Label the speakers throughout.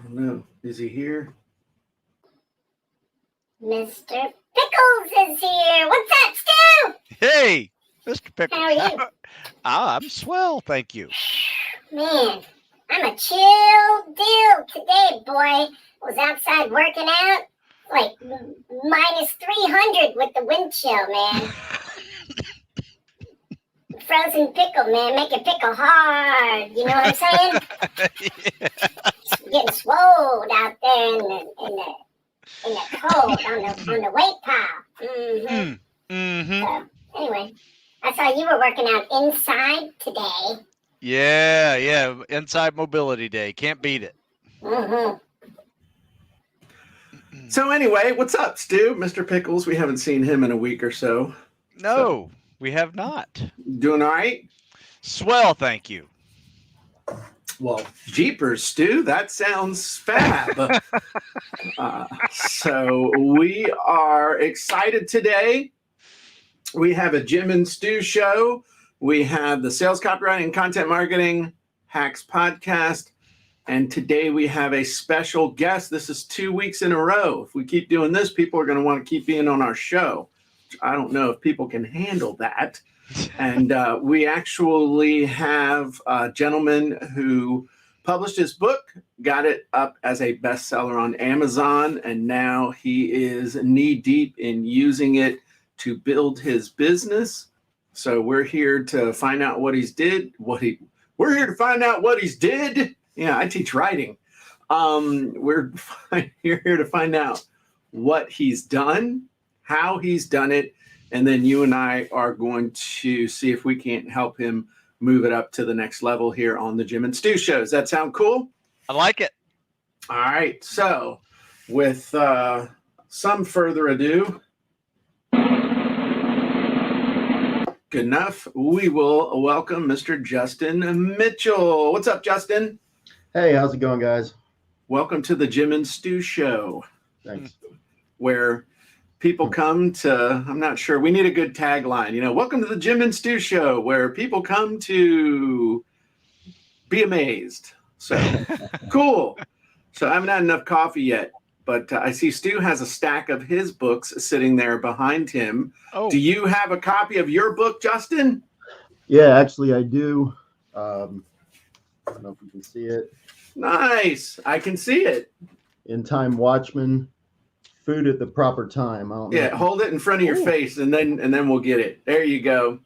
Speaker 1: don't know. Is he here?
Speaker 2: Mr. Pickles is here. What's up, Stu?
Speaker 3: Hey, Mr. Pickles.
Speaker 2: How are you?
Speaker 3: I'm swell, thank you.
Speaker 2: Man, I'm a chill deal today, boy. I was outside working out, like minus 300 with the wind chill, man. Frozen pickle, man. Make your pickle hard. You know what I'm saying? Getting swole out there in the cold on the weight pile. So, anyway, I saw you were working out inside today.
Speaker 3: Yeah. Inside Mobility Day. Can't beat it.
Speaker 1: So anyway, what's up, Stu? Mr. Pickles, we haven't seen him in a week or so.
Speaker 3: No, we have not.
Speaker 1: Doing all right?
Speaker 3: Swell, thank you.
Speaker 1: Well, jeepers, Stu, that sounds fab. So we are excited today. We have a Jim and Stu show. We have the Sales Copywriting and Content Marketing Hacks podcast. And today we have a special guest. This is 2 weeks in a row. If we keep doing this, people are going to want to keep being on our show. I don't know if people can handle that. And we actually have a gentleman who published his book, got it up as a bestseller on Amazon, and now he is knee-deep in using it to build his business. So we're here to find out what he's did. We're here to find out what he's did. Yeah, I teach writing. We're here to find out what he's done, how he's done it, and then you and I are going to see if we can't help him move it up to the next level here on the Jim and Stu show. Does that sound cool?
Speaker 3: I like it.
Speaker 1: All right. So with some further ado, good enough, we will welcome Mr. Justin Mitchell. What's up, Justin?
Speaker 4: Hey, how's it going, guys?
Speaker 1: Welcome to the Jim and Stu show.
Speaker 4: Thanks.
Speaker 1: Where people come to, I'm not sure, we need a good tagline, welcome to the Jim and Stu show, where people come to be amazed. So, cool. So I haven't had enough coffee yet, but I see Stu has a stack of his books sitting there behind him.
Speaker 3: Oh.
Speaker 1: Do you have a copy of your book, Justin?
Speaker 4: Yeah, actually I do. I don't know if you can see it.
Speaker 1: Nice. I can see it.
Speaker 4: In Time Watchman, Food at the Proper Time. I don't know.
Speaker 1: Yeah, hold it in front of your face and then we'll get it. There you go.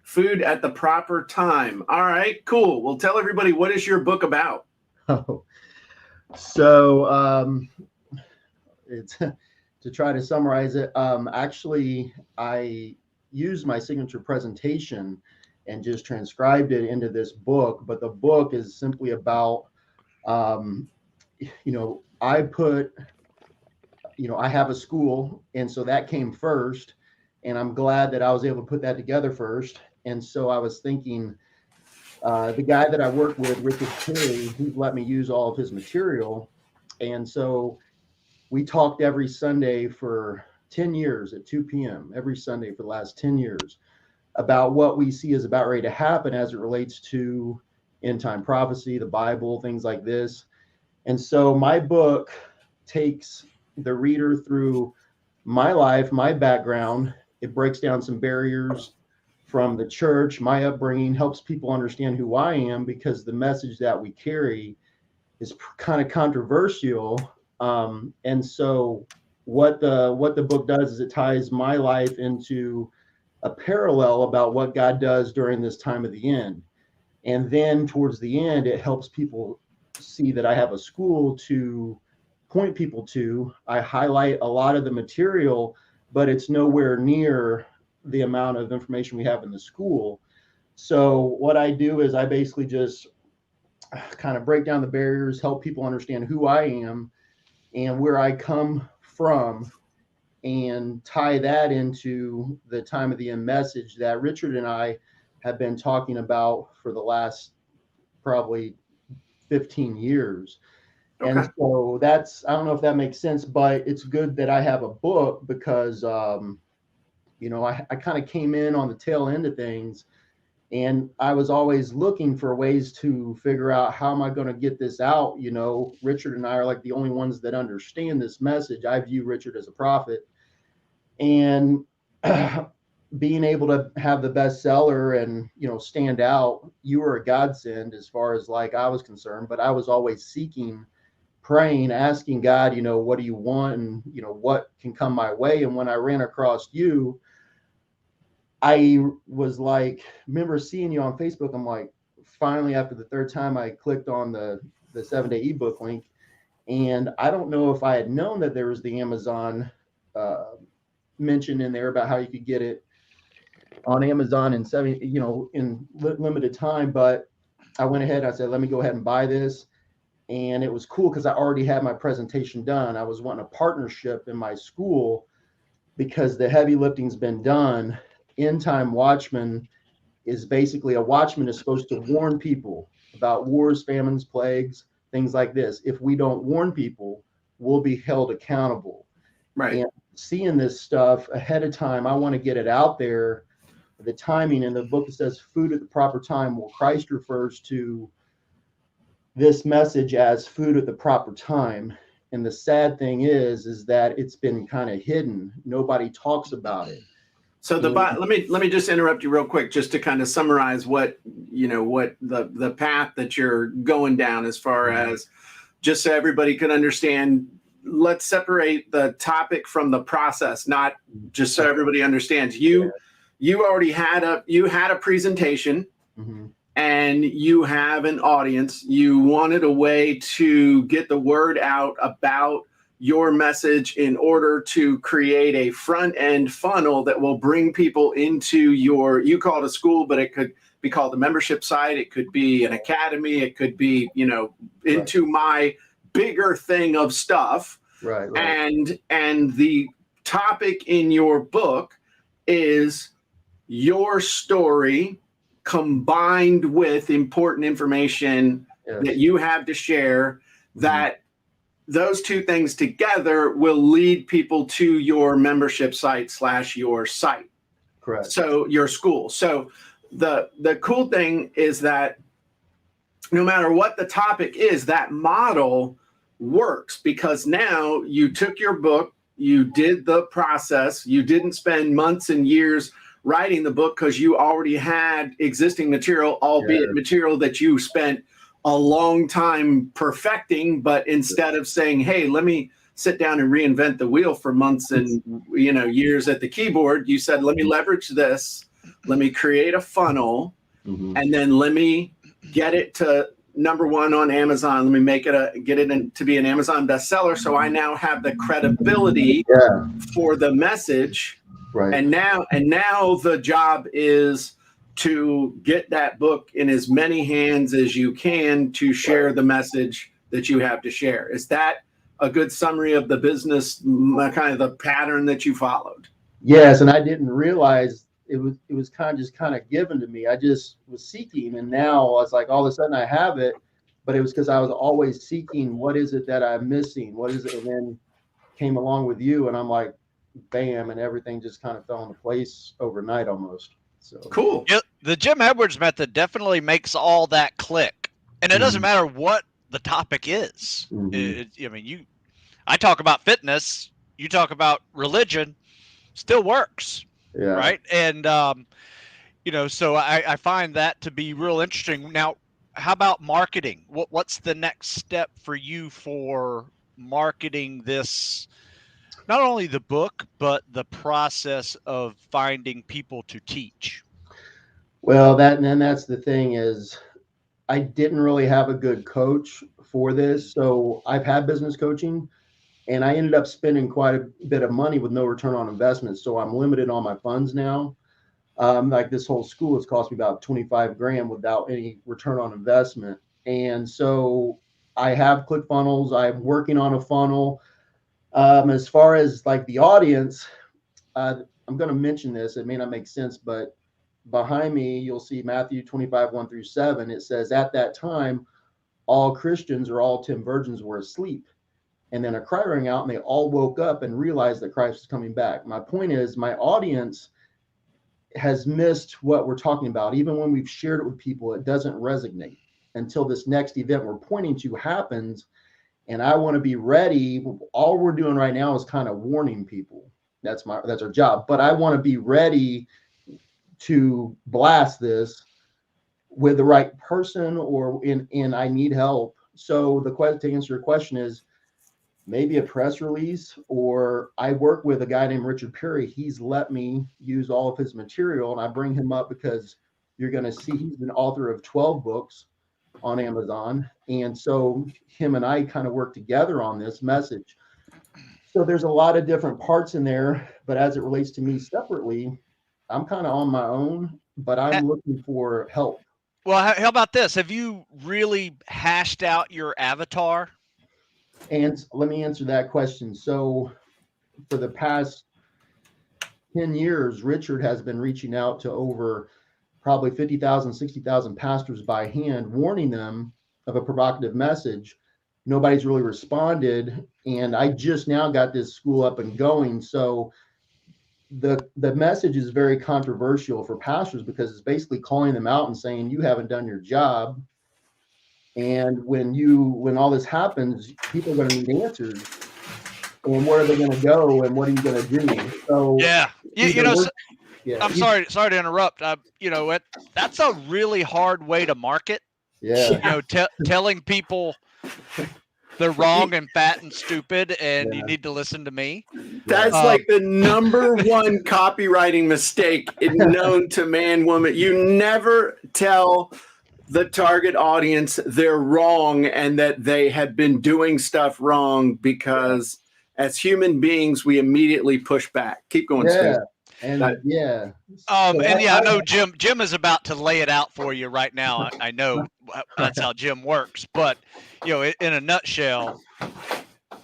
Speaker 1: Food at the Proper Time. All right, cool. Well, tell everybody, what is your book about?
Speaker 4: Oh. So it's to try to summarize it. Actually, I used my signature presentation and just transcribed it into this book. But the book is simply about, I have a school, and so that came first, and I'm glad that I was able to put that together first. And so I was thinking, the guy that I work with, Richard Perry, he's let me use all of his material. And so we talked every Sunday for 10 years at 2 p.m., every Sunday for the last 10 years about what we see is about ready to happen as it relates to end time prophecy, the Bible, things like this. And so my book takes the reader through my life, my background. It breaks down some barriers from the church, my upbringing, helps people understand who I am, because the message that we carry is kind of controversial. And so what the book does is it ties my life into a parallel about what God does during this time of the end. And then towards the end, it helps people see that I have a school to point people to. I highlight a lot of the material, but it's nowhere near the amount of information we have in the school. So what I do is I basically just kind of break down the barriers, help people understand who I am and where I come from, and tie that into the time of the end message that Richard and I have been talking about for the last probably 15 years. Okay. And so that's, I don't know if that makes sense, but it's good that I have a book because, I kind of came in on the tail end of things, And I was always looking for ways to figure out how am I going to get this out. You know, Richard and I are like the only ones that understand this message. I view Richard as a prophet. And being able to have the bestseller and, you know, stand out, you were a godsend as far as like I was concerned. But I was always seeking, praying, asking God, you know, what do you want? And, you know, what can come my way? And when I ran across you, I was like, remember seeing you on Facebook. I'm like, finally, after the third time, I clicked on the 7-day ebook link. And I don't know if I had known that there was the Amazon mention in there about how you could get it on Amazon in limited time. But I went ahead, I said, let me go ahead and buy this. And it was cool because I already had my presentation done. I was wanting a partnership in my school because the heavy lifting's been done. End Time Watchman is basically a watchman is supposed to warn people about wars, famines, plagues, things like this. If we don't warn people, we'll be held accountable.
Speaker 1: Right.
Speaker 4: And seeing this stuff ahead of time, I want to get it out there. The timing in the book, it says food at the proper time. Well, Christ refers to this message as food at the proper time. And the sad thing is that it's been kind of hidden. Nobody talks about it.
Speaker 1: So let me just interrupt you real quick, just to kind of summarize what the path that you're going down, as far as, just so everybody can understand. Let's separate the topic from the process, not just so everybody understands. You already had a presentation, and you have an audience. You wanted a way to get the word out about your message in order to create a front end funnel that will bring people into you call it a school, but it could be called a membership site. It could be an academy. It could be, into my bigger thing of stuff.
Speaker 4: Right.
Speaker 1: And the topic in your book is your story combined with important information that you have to share, that those two things together will lead people to your membership site / your site.
Speaker 4: Correct.
Speaker 1: So your school. So the cool thing is that no matter what the topic is, that model works, because now you took your book, you did the process, you didn't spend months and years writing the book because you already had existing material, albeit material that you spent a long time perfecting. But instead of saying, hey, let me sit down and reinvent the wheel for months and years at the keyboard, you said, let me leverage this, let me create a funnel, and then let me get it to #1 on Amazon. Let me get it to be an Amazon bestseller. So I now have the credibility for the message.
Speaker 4: Right.
Speaker 1: And now the job is to get that book in as many hands as you can to share the message that you have to share. Is that a good summary of the business, kind of the pattern that you followed?
Speaker 4: Yes, and I didn't realize it was kind of given to me. I just was seeking, and now I was like, all of a sudden I have it, but it was because I was always seeking, what is it that I'm missing? What is it? And then came along with you, and I'm like, bam, and everything just kind of fell into place overnight almost. So
Speaker 1: cool.
Speaker 3: The Jim Edwards method definitely makes all that click, and it doesn't matter what the topic is. I talk about fitness, you talk about religion, still works.
Speaker 4: Yeah.
Speaker 3: Right. And, so I find that to be real interesting. Now, how about marketing? What's the next step for you for marketing this, not only the book, but the process of finding people to teach?
Speaker 4: Well, that's the thing is, I didn't really have a good coach for this. So I've had business coaching, and I ended up spending quite a bit of money with no return on investment. So I'm limited on my funds now. Like this whole school has cost me about $25,000 without any return on investment. And so I have ClickFunnels. I'm working on a funnel. As far as like the audience, I'm going to mention this. It may not make sense, but behind me, you'll see Matthew 25:1-7. It says, at that time, all Christians or all 10 virgins were asleep. And then a cry rang out, and they all woke up and realized that Christ was coming back. My point is, my audience has missed what we're talking about. Even when we've shared it with people, it doesn't resonate until this next event we're pointing to happens. And I want to be ready. All we're doing right now is kind of warning people. That's our job. But I want to be ready to blast this with the right person, or in I need help. So to answer your question is maybe a press release, or I work with a guy named Richard Perry. He's let me use all of his material, and I bring him up because you're going to see he's an author of 12 books on Amazon. And so him and I kind of work together on this message. So there's a lot of different parts in there, but as it relates to me separately, I'm kind of on my own, but I'm looking for help.
Speaker 3: Well, how about this? Have you really hashed out your avatar?
Speaker 4: And let me answer that question. So for the past 10 years, Richard has been reaching out to over probably 50,000, 60,000 pastors by hand, warning them of a provocative message. Nobody's really responded. And I just now got this school up and going. So the message is very controversial for pastors because it's basically calling them out and saying, you haven't done your job. And when all this happens, people are going to need answers. And where are they going to go? And what are you going to do? So
Speaker 3: yeah, I'm sorry to interrupt. That's a really hard way to market.
Speaker 4: Yeah.
Speaker 3: Telling people they're wrong and fat and stupid, and you need to listen to me.
Speaker 1: That's like the number one copywriting mistake known to man, woman. You never tell the target audience they're wrong and that they have been doing stuff wrong, because as human beings, we immediately push back. Keep going, Stu.
Speaker 3: I know Jim is about to lay it out for you right now. I know that's how Jim works, but in a nutshell,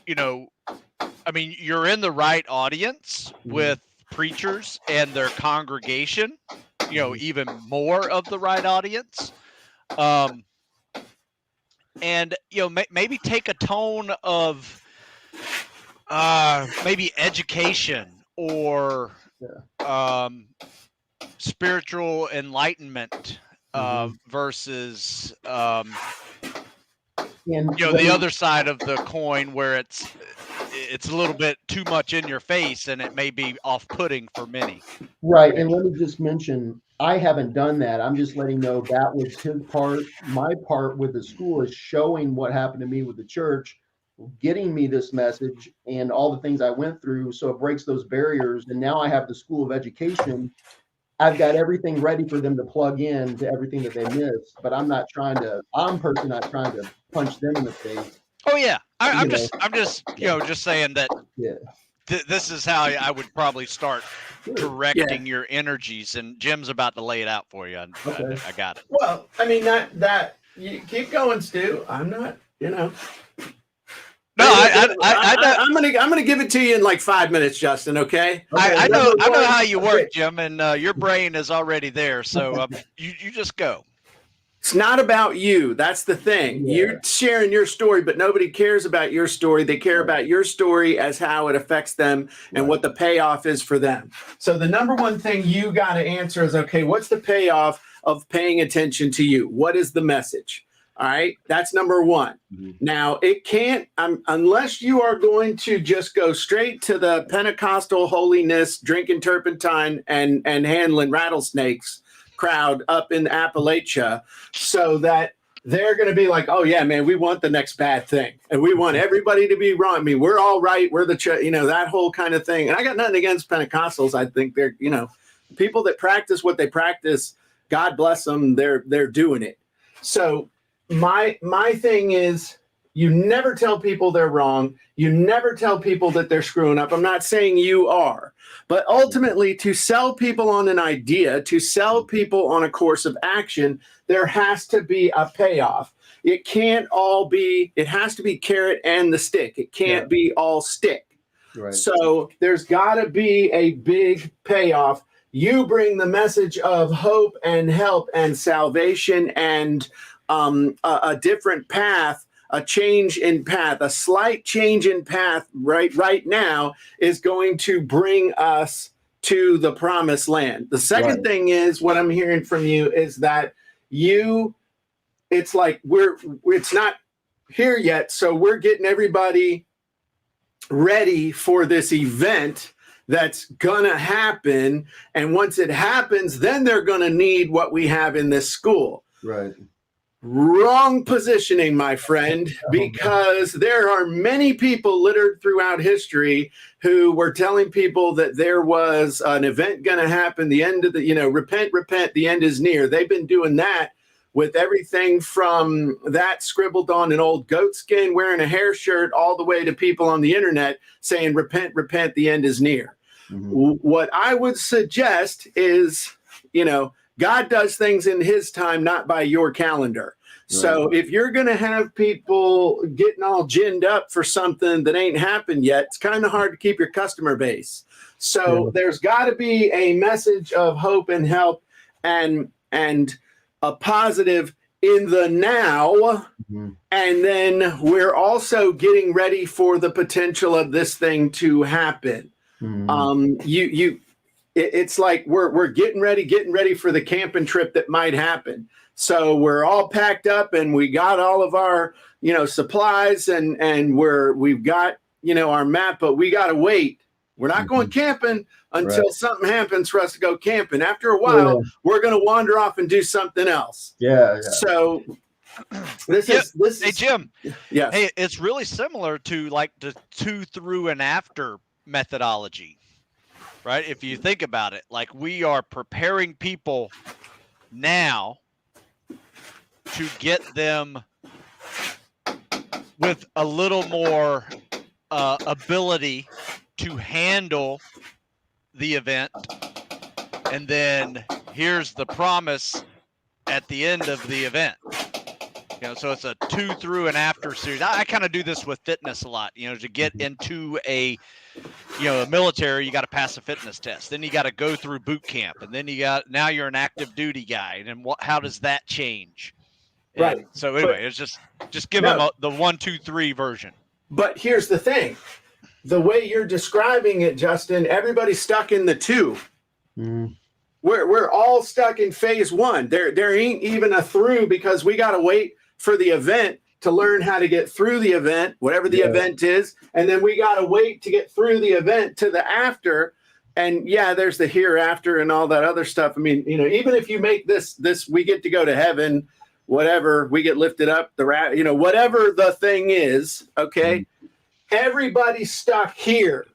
Speaker 3: you're in the right audience with preachers and their congregation, even more of the right audience. And maybe take a tone of maybe education or spiritual enlightenment versus the other side of the coin, where it's a little bit too much in your face and it may be off-putting for many.
Speaker 4: Right. And let me just mention, I haven't done that. I'm just letting know that was his part. My part with the school is showing what happened to me with the church, getting me this message and all the things I went through. So it breaks those barriers. And now I have the School of Education. I've got everything ready for them to plug in to everything that they missed, but I'm personally not trying to punch them in the face.
Speaker 3: Oh yeah. I'm just saying that this is how I would probably start directing your energies, and Jim's about to lay it out for you. I got it.
Speaker 1: Well, that you keep going, Stu. I'm not, No, I'm gonna give it to you in like 5 minutes, Justin. Okay.
Speaker 3: I know how you work, Jim, and your brain is already there. So you just go.
Speaker 1: It's not about you. That's the thing. Yeah. You're sharing your story, but nobody cares about your story. They care about your story as how it affects them and what the payoff is for them. So the number one thing you got to answer is, okay, what's the payoff of paying attention to you? What is the message? All right. That's number one. Now, it can't, unless you are going to just go straight to the Pentecostal holiness, drinking turpentine and handling rattlesnakes crowd up in Appalachia, so that they're going to be like, oh yeah, man, we want the next bad thing. And we want everybody to be wrong. We're all right. We're the, that whole kind of thing. And I got nothing against Pentecostals. I think they're, people that practice what they practice, God bless them. They're doing it. So my thing is, you never tell people they're wrong. You never tell people that they're screwing up. I'm not saying you are, but ultimately to sell people on an idea, to sell people on a course of action, there has to be a payoff. It can't all be, it has to be carrot and the stick. It can't be all stick. Right. So there's got to be a big payoff. You bring the message of hope and help and salvation and a different path. A change in path, a slight change in path right now is going to bring us to the promised land. The second thing is, what I'm hearing from you is that it's like it's not here yet, so we're getting everybody ready for this event that's gonna happen, and once it happens, then they're gonna need what we have in this school.
Speaker 4: Right.
Speaker 1: Wrong positioning, my friend, because there are many people littered throughout history who were telling people that there was an event going to happen, the end of the, repent, the end is near. They've been doing that with everything from that scribbled on an old goat skin, wearing a hair shirt, all the way to people on the internet saying, repent, the end is near. What I would suggest is, God does things in his time, not by your calendar. So if you're going to have people getting all ginned up for something that ain't happened yet, it's kind of hard to keep your customer base. So there's got to be a message of hope and help and a positive in the now. And then we're also getting ready for the potential of this thing to happen. It's like we're getting ready for the camping trip that might happen. So we're all packed up and we got all of our, supplies and we've got, our map, but we got to wait. We're not going camping until something happens for us to go camping. After a while, we're going to wander off and do something else. So this is
Speaker 3: Hey, Jim.
Speaker 1: Yes.
Speaker 3: Hey, it's really similar to like the to, through, and after methodology. Right? If you think about it, like we are preparing people now to get them with a little more ability to handle the event. And then here's the promise at the end of the event. So it's a to, through, and after series. I kind of do this with fitness a lot, to get into a military, you got to pass a fitness test. Then you got to go through boot camp, and then now you're an active duty guy. And how does that change?
Speaker 1: Right.
Speaker 3: And so anyway, it's just give them the 1, 2, 3 version.
Speaker 1: But here's the thing: the way you're describing it, Justin, everybody's stuck in the 2. We're all stuck in phase 1. There ain't even a through, because we got to wait for the event to learn how to get through the event, whatever the event is. And then we got to wait to get through the event to the after. And there's the hereafter and all that other stuff. I mean, even if you make this, we get to go to heaven, whatever, we get lifted up, whatever the thing is. Okay. Everybody's stuck here.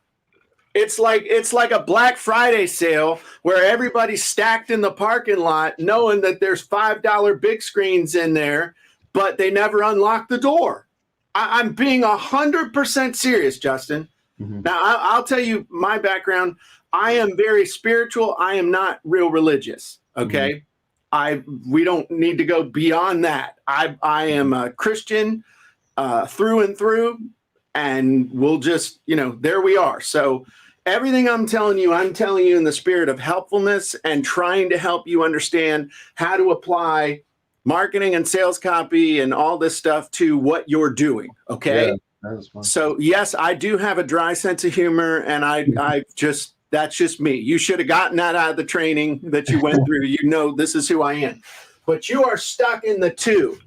Speaker 1: It's like a Black Friday sale where everybody's stacked in the parking lot, knowing that there's $5 big screens in there, but they never unlock the door. I'm being 100% serious, Justin. Now, I'll tell you my background. I am very spiritual. I am not real religious. Okay. We don't need to go beyond that. I am a Christian through and through, and we'll just, there we are. So everything I'm telling you in the spirit of helpfulness and trying to help you understand how to apply marketing and sales copy and all this stuff to what you're doing. Okay. So yes, I do have a dry sense of humor, and that's just me. You should have gotten that out of the training that you went through. This is who I am, but you are stuck in the 2.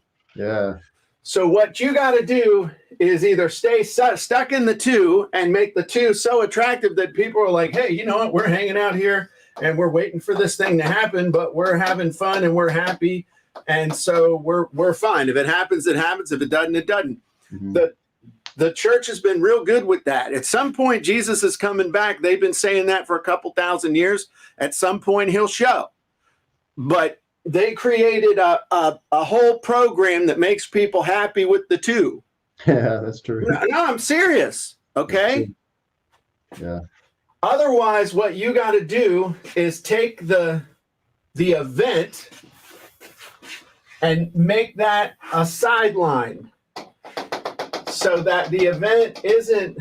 Speaker 1: So what you got to do is either stay stuck in the 2 and make the 2 so attractive that people are like, hey, you know what? We're hanging out here and we're waiting for this thing to happen, but we're having fun and we're happy. And so we're fine. If it happens, it happens. If it doesn't, it doesn't. The church has been real good with that. At some point, Jesus is coming back. They've been saying that for a couple thousand years. At some point, he'll show. But they created a whole program that makes people happy with the 2.
Speaker 4: Yeah, that's true.
Speaker 1: No, I'm serious. Okay.
Speaker 4: Yeah.
Speaker 1: Otherwise, what you got to do is take the event and make that a sideline, so that the event isn't.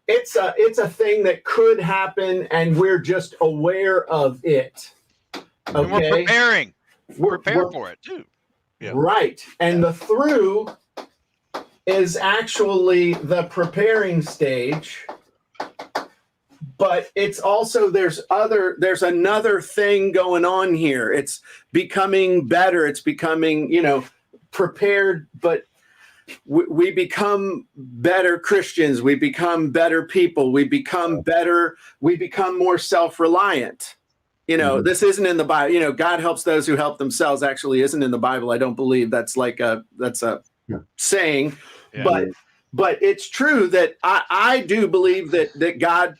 Speaker 1: It's a thing that could happen, and we're just aware of it. Okay?
Speaker 3: And we're preparing. We're prepared for it too. Yeah.
Speaker 1: Right. And the through is actually the preparing stage. but it's also there's another thing going on here. It's becoming better. It's becoming, prepared, but we become better Christians. We become better people. We become better. We become more self-reliant. This isn't in the Bible. God helps those who help themselves actually isn't in the Bible. I don't believe that's a saying,
Speaker 3: Yeah.
Speaker 1: but it's true that I do believe that God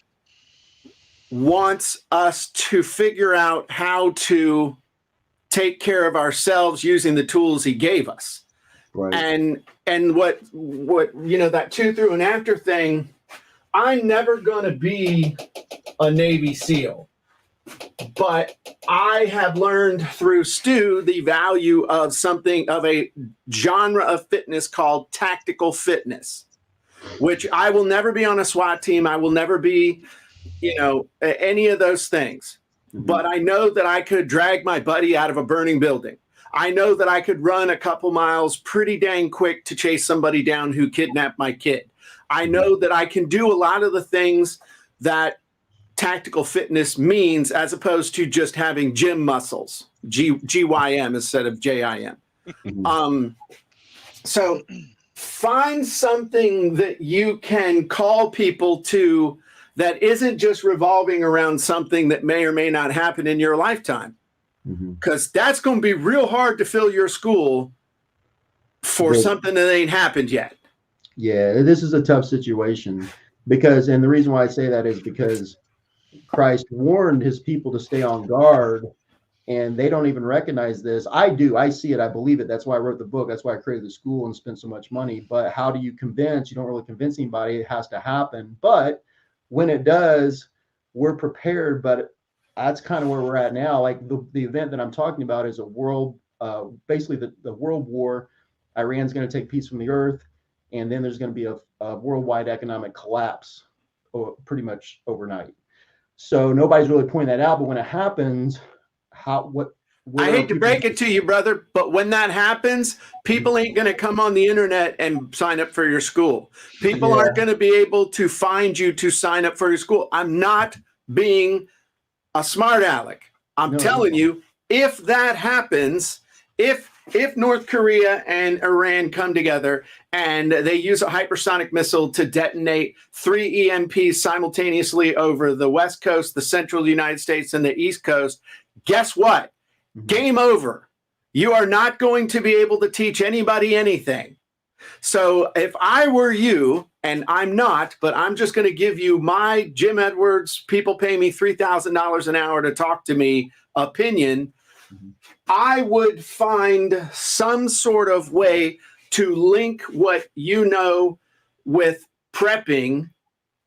Speaker 1: wants us to figure out how to take care of ourselves using the tools he gave us.
Speaker 4: Right.
Speaker 1: And what that to, through, and after thing, I'm never going to be a Navy SEAL, but I have learned through Stu the value of a genre of fitness called tactical fitness, which I will never be on a SWAT team. I will never be, any of those things.
Speaker 4: Mm-hmm.
Speaker 1: But I know that I could drag my buddy out of a burning building. I know that I could run a couple miles pretty dang quick to chase somebody down who kidnapped my kid. I know that I can do a lot of the things that tactical fitness means, as opposed to just having gym muscles, GYM instead of JIM. So find something that you can call people to that isn't just revolving around something that may or may not happen in your lifetime. Because that's going to be real hard to fill your school for something that ain't happened yet.
Speaker 4: Yeah, this is a tough situation and the reason why I say that is because Christ warned his people to stay on guard, and they don't even recognize this. I do. I see it. I believe it. That's why I wrote the book. That's why I created the school and spent so much money. But how do you convince? You don't really convince anybody. It has to happen. But when it does, we're prepared. But that's kind of where we're at now. Like the event that I'm talking about is a world, basically the world war. Iran's going to take peace from the earth, and then there's going to be a worldwide economic collapse, pretty much overnight. So nobody's really pointing that out. But when it happens, I
Speaker 1: hate to break it to you, brother, but when that happens, people ain't going to come on the internet and sign up for your school. People aren't going to be able to find you to sign up for your school. I'm not being a smart aleck. I'm telling you, if that happens, if North Korea and Iran come together and they use a hypersonic missile to detonate 3 EMPs simultaneously over the West Coast, the central United States, and the East Coast, guess what? Game over. You are not going to be able to teach anybody anything. So if I were you, and I'm not, but I'm just going to give you my Jim Edwards, people pay me $3,000 an hour to talk to me opinion, I would find some sort of way to link what you know with prepping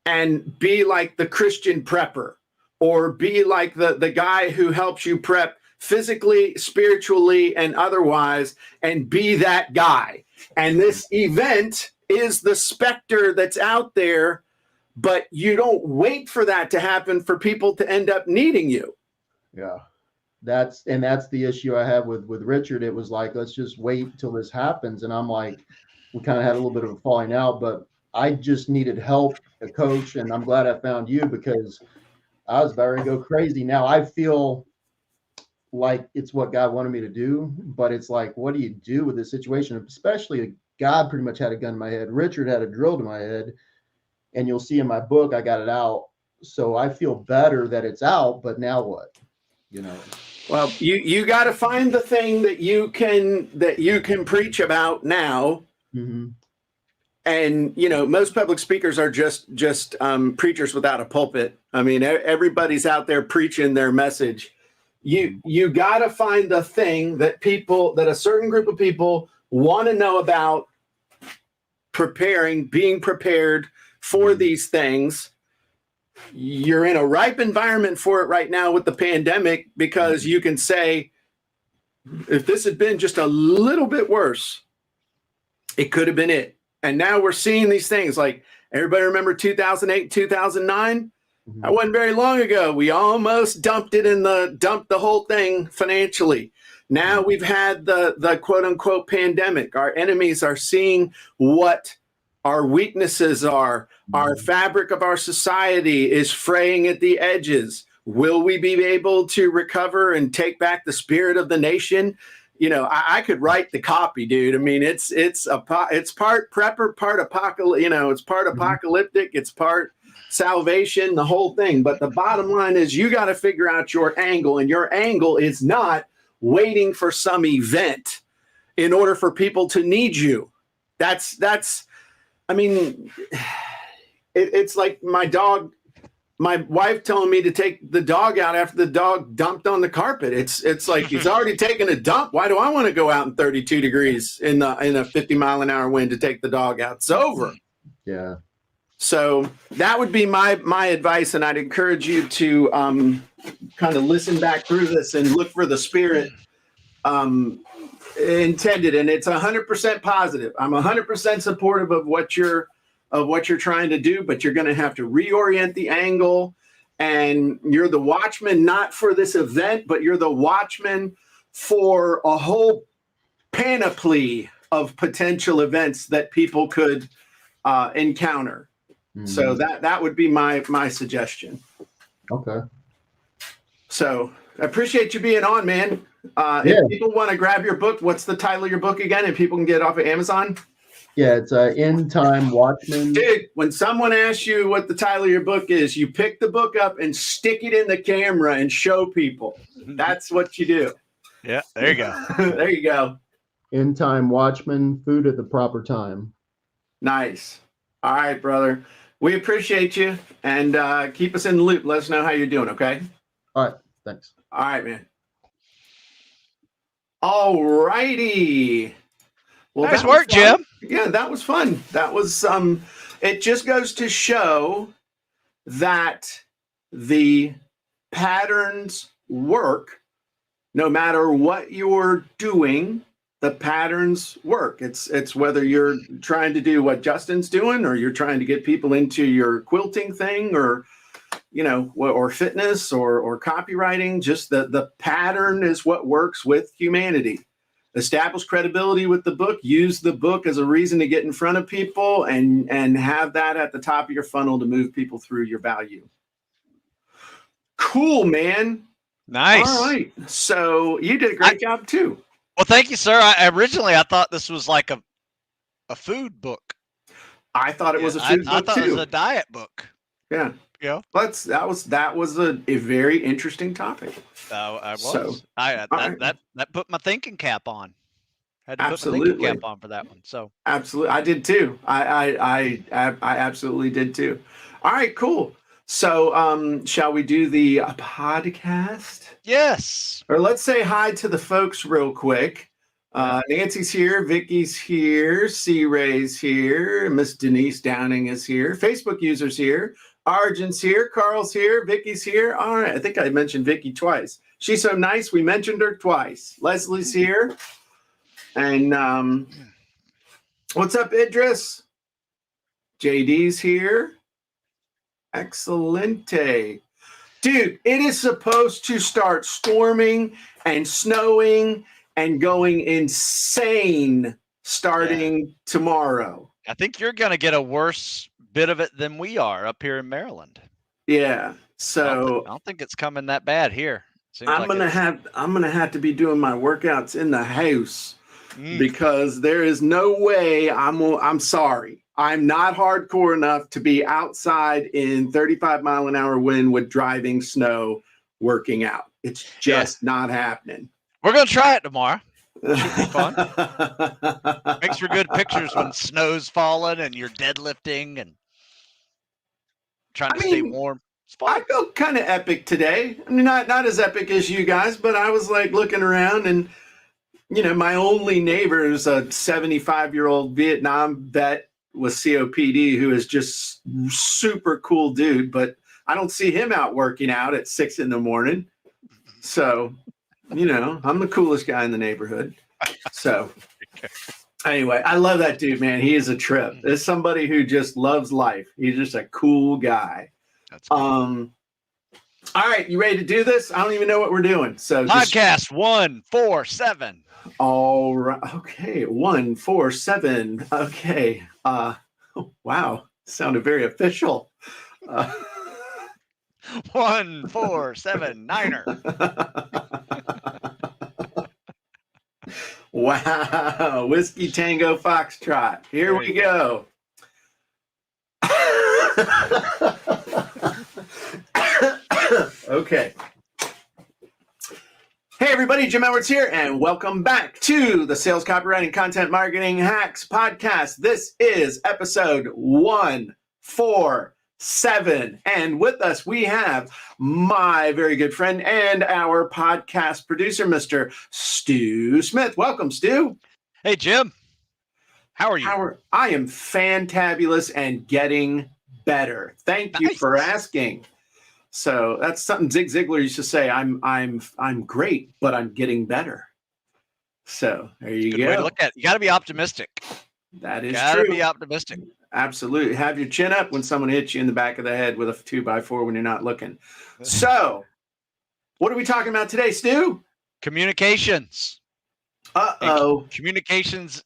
Speaker 1: and be like the Christian prepper, or be like the guy who helps you prep physically, spiritually, and otherwise, and be that guy. And this event is the specter that's out there, but you don't wait for that to happen for people to end up needing you.
Speaker 4: Yeah. That's the issue I have with Richard. It was like, let's just wait till this happens. And I'm like, we kind of had a little bit of a falling out, but I just needed help, a coach. And I'm glad I found you, because I was about to go crazy. Now I feel like it's what God wanted me to do, but it's like, what do you do with this situation? Especially God pretty much had a gun in my head. Richard had a drill to my head, and you'll see in my book, I got it out. So I feel better that it's out, but now what?
Speaker 1: Well, you got to find the thing that you can preach about now.
Speaker 4: Mm-hmm.
Speaker 1: And most public speakers are just preachers without a pulpit. I mean, everybody's out there preaching their message. You got to find the thing that a certain group of people want to know about, being prepared for these things. You're in a ripe environment for it right now with the pandemic, because you can say, if this had been just a little bit worse, it could have been it. And now we're seeing these things like, everybody remember 2008, 2009? That wasn't very long ago. We almost dumped the whole thing financially. Now we've had the quote unquote pandemic. Our enemies are seeing what our weaknesses are. Our fabric of our society is fraying at the edges. Will we be able to recover and take back the spirit of the nation? You know, I could write the copy, dude. I mean, it's part prepper, part apocalyptic. You know, it's part apocalyptic, it's part salvation, the whole thing. But the bottom line is, you got to figure out your angle, and your angle is not waiting for some event in order for people to need you. That's. I mean, it's like my wife telling me to take the dog out after the dog dumped on the carpet. It's like, he's already taken a dump. Why do I want to go out in 32 degrees in a 50-mile-an-hour wind to take the dog out? It's over.
Speaker 4: Yeah. So
Speaker 1: that would be my advice, and I'd encourage you to kind of listen back through this and look for the spirit intended. And it's 100% positive. I'm 100% supportive of what you're trying to do, but you're going to have to reorient the angle. And you're the watchman, not for this event, but you're the watchman for a whole panoply of potential events that people could encounter. So that would be my suggestion.
Speaker 4: Okay.
Speaker 1: So I appreciate you being on, man. If people want to grab your book, what's the title of your book again? And people can get it off of Amazon.
Speaker 4: Yeah, it's End Time Watchman.
Speaker 1: Dude, when someone asks you what the title of your book is, you pick the book up and stick it in the camera and show people. That's what you do.
Speaker 3: Yeah, there you go.
Speaker 1: There you go.
Speaker 4: End Time Watchman, food at the proper time.
Speaker 1: Nice. All right, brother. We appreciate you, and keep us in the loop. Let us know how you're doing, okay?
Speaker 4: All right. Thanks.
Speaker 1: All right, man. All righty. Well,
Speaker 3: nice work, Jim.
Speaker 1: Yeah, that was fun. That was it just goes to show that the patterns work no matter what you're doing. The patterns work. It's whether you're trying to do what Justin's doing, or you're trying to get people into your quilting thing, or or fitness, or copywriting. Just the pattern is what works with humanity. Establish credibility with the book. Use the book as a reason to get in front of people, and have that at the top of your funnel to move people through your value. Cool, man.
Speaker 3: Nice.
Speaker 1: All right. So you did a great job too.
Speaker 3: Well, thank you, sir. Originally I thought this was like a food book.
Speaker 1: I thought it was a food book
Speaker 3: I thought
Speaker 1: too.
Speaker 3: it was a diet book.
Speaker 1: Yeah.
Speaker 3: Yeah.
Speaker 1: That was a very interesting topic.
Speaker 3: I was.
Speaker 1: So,
Speaker 3: that put my thinking cap on. Had to
Speaker 1: Absolutely.
Speaker 3: put my thinking cap on for that one. So
Speaker 1: absolutely, I did too. I absolutely did too. All right, cool. So, shall we do the podcast?
Speaker 3: yes.
Speaker 1: Or let's say hi to the folks real quick. Nancy's here, Vicky's here, C. Ray's here, Miss Denise Downing is here, Facebook users here, Arjun's here, Carl's here, Vicky's here. All right, I think I mentioned Vicky twice. She's so nice, we mentioned her twice. Leslie's here. And what's up, Idris? JD's here. Excelente. Dude, it is supposed to start storming and snowing and going insane starting tomorrow.
Speaker 3: I think you're going to get a worse bit of it than we are up here in Maryland.
Speaker 1: Yeah. So
Speaker 3: I don't think it's coming that bad here.
Speaker 1: I'm gonna have to be doing my workouts in the house because there is no way I'm sorry. I'm not hardcore enough to be outside in 35-mile-an-hour wind with driving snow working out. It's just not happening.
Speaker 3: We're going to try it tomorrow. It should be fun. Makes for good pictures when snow's falling and you're deadlifting and trying to stay warm.
Speaker 1: I felt kind of epic today. I mean, not as epic as you guys, but I was like looking around, and my only neighbor is a 75-year-old Vietnam vet with COPD who is just super cool dude, but I don't see him out working out at 6 a.m. So, I'm the coolest guy in the neighborhood. So anyway, I love that dude, man. He is a trip. There's somebody who just loves life. He's just a cool guy.
Speaker 3: That's cool.
Speaker 1: All right, you ready to do this? I don't even know what we're doing. So
Speaker 3: podcast 147.
Speaker 1: All right. Okay. 147. Okay. Wow, sounded very official.
Speaker 3: 1479er.
Speaker 1: Wow, Whiskey Tango Foxtrot. Here
Speaker 3: There
Speaker 1: we
Speaker 3: you
Speaker 1: go. Okay. Hey everybody, Jim Edwards here, and welcome back to the Sales Copywriting Content Marketing Hacks Podcast. This is episode 147, and with us we have my very good friend and our podcast producer, Mr. Stu Smith. Welcome, Stu.
Speaker 3: Hey, Jim. How are you?
Speaker 1: I am fantabulous and getting better. Thank you for asking. So that's something Zig Ziglar used to say. I'm great, but I'm getting better. So there you
Speaker 3: Good
Speaker 1: go.
Speaker 3: way to look at it. You got to be optimistic.
Speaker 1: That is
Speaker 3: Gotta
Speaker 1: true.
Speaker 3: be optimistic.
Speaker 1: Absolutely. Have your chin up when someone hits you in the back of the head with a 2x4 when you're not looking. So what are we talking about today, Stu?
Speaker 3: Communications.
Speaker 1: Uh-oh.
Speaker 3: Communications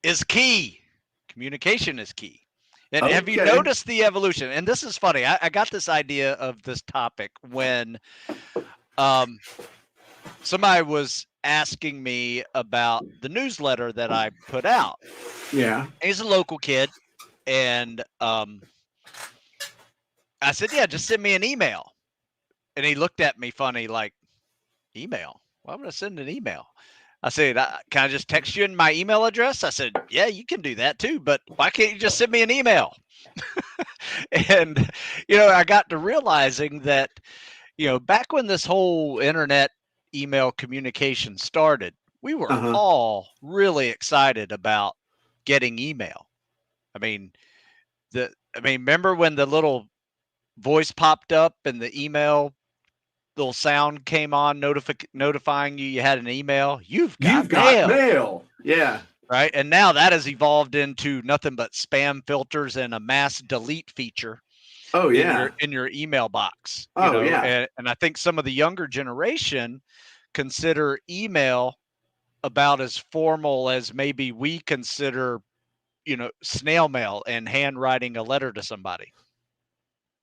Speaker 3: is key. Communication is key. And
Speaker 1: Okay.
Speaker 3: have you noticed the evolution? And this is funny. I got this idea of this topic when somebody was asking me about the newsletter that I put out.
Speaker 1: Yeah.
Speaker 3: He's a local kid. And I said, yeah, just send me an email. And he looked at me funny, like, email? Why would I send an email? I said, can I just text you in my email address? I said, yeah, you can do that too, but why can't you just send me an email? And, I got to realizing that, back when this whole internet email communication started, we were all really excited about getting email. I mean, remember when the little voice popped up and the email little sound came on notifying you had an email? You've got mail.
Speaker 1: Yeah.
Speaker 3: Right. And now that has evolved into nothing but spam filters and a mass delete feature.
Speaker 1: Oh, yeah.
Speaker 3: In your email box.
Speaker 1: Yeah.
Speaker 3: And I think some of the younger generation consider email about as formal as maybe we consider, snail mail and handwriting a letter to somebody.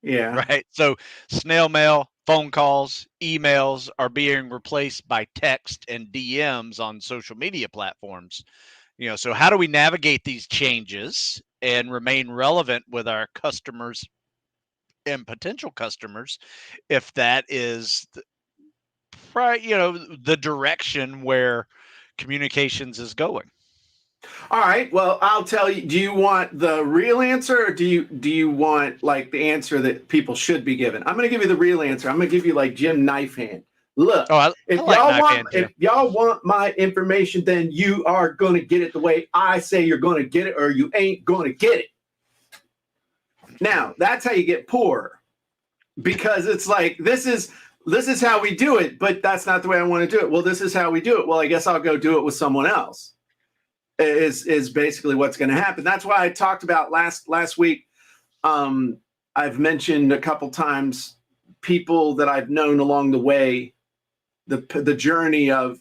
Speaker 1: Yeah.
Speaker 3: Right. So snail mail, phone calls, emails are being replaced by text and DMs on social media platforms. So how do we navigate these changes and remain relevant with our customers and potential customers if that is the direction where communications is going?
Speaker 1: All right. Well, I'll tell you. Do you want the real answer, or do you want like the answer that people should be given? I'm going to give you the real answer. I'm going to give you like Jim Knife Hand. Look, if y'all want my information, then you are going to get it the way I say you're going to get it, or you ain't going to get it. Now, that's how you get poor, because it's like this is how we do it, but that's not the way I want to do it. Well, this is how we do it. Well, I guess I'll go do it with someone else. Is basically what's going to happen. That's why I talked about last week. I've mentioned a couple times people that I've known along the way, the journey of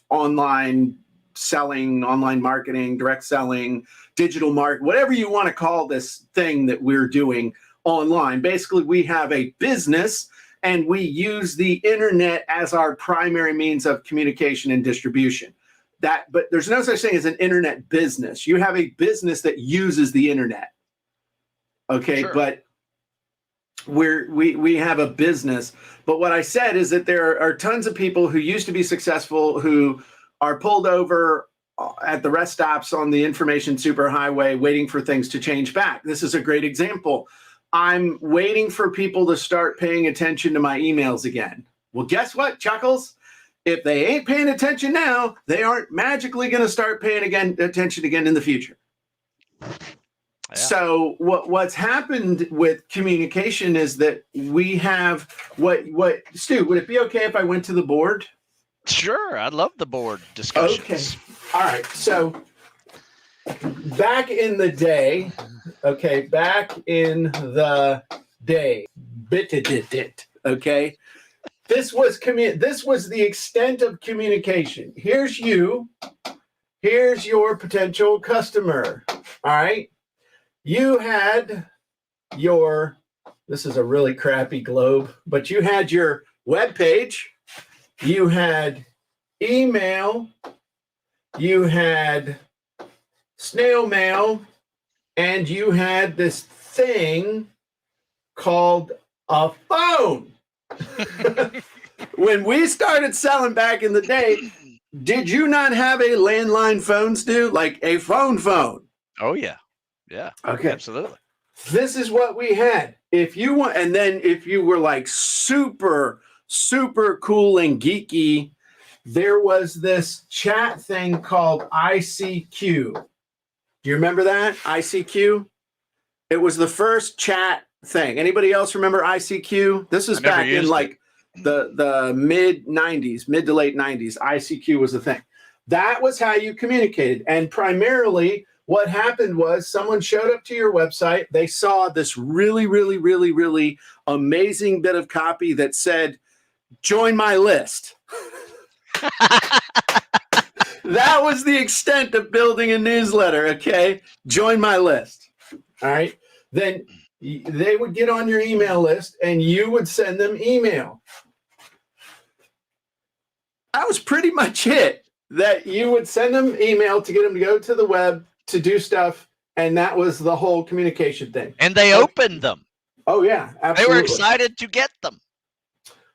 Speaker 1: online selling, online marketing, direct selling, digital market, whatever you want to call this thing that we're doing online. Basically, we have a business and we use the internet as our primary means of communication and distribution. But there's no such thing as an internet business. You have a business that uses the internet. Okay, sure. But we have a business. But what I said is that there are tons of people who used to be successful who are pulled over at the rest stops on the information superhighway waiting for things to change back. This is a great example. I'm waiting for people to start paying attention to my emails again. Well, guess what, Chuckles? If they ain't paying attention now, they aren't magically going to start paying attention again in the future. Yeah. So what's happened with communication is that we have Stu, would it be okay if I went to the board?
Speaker 3: Sure. I love the board discussions. Okay.
Speaker 1: All right. So back in the day, okay, okay. This was the extent of communication. Here's you. Here's your potential customer. All right. you had your, this is a really crappy globe, but you had your web page, you had email, you had snail mail, and you had this thing called a phone. When we started selling back in the day, did you not have a landline phone, Stu? Like a phone?
Speaker 3: Oh yeah. Yeah.
Speaker 1: Okay.
Speaker 3: Absolutely.
Speaker 1: This is what we had. If you want, and then if you were like super, super cool and geeky, there was this chat thing called ICQ. Do you remember that? ICQ? It was the first chat thing. Anybody else remember ICQ? This is back in like the mid 90s, mid to late 90s. ICQ was the thing. That was how you communicated. And primarily what happened was someone showed up to your website. They saw this really, really, really, really amazing bit of copy that said, join my list. That was the extent of building a newsletter, okay? Join my list, all right? Then they would get on your email list and you would send them email. That was pretty much it, that you would send them email to get them to go to the web to do stuff, and that was the whole communication thing.
Speaker 3: And they opened them.
Speaker 1: Oh, yeah, absolutely.
Speaker 3: They were excited to get them.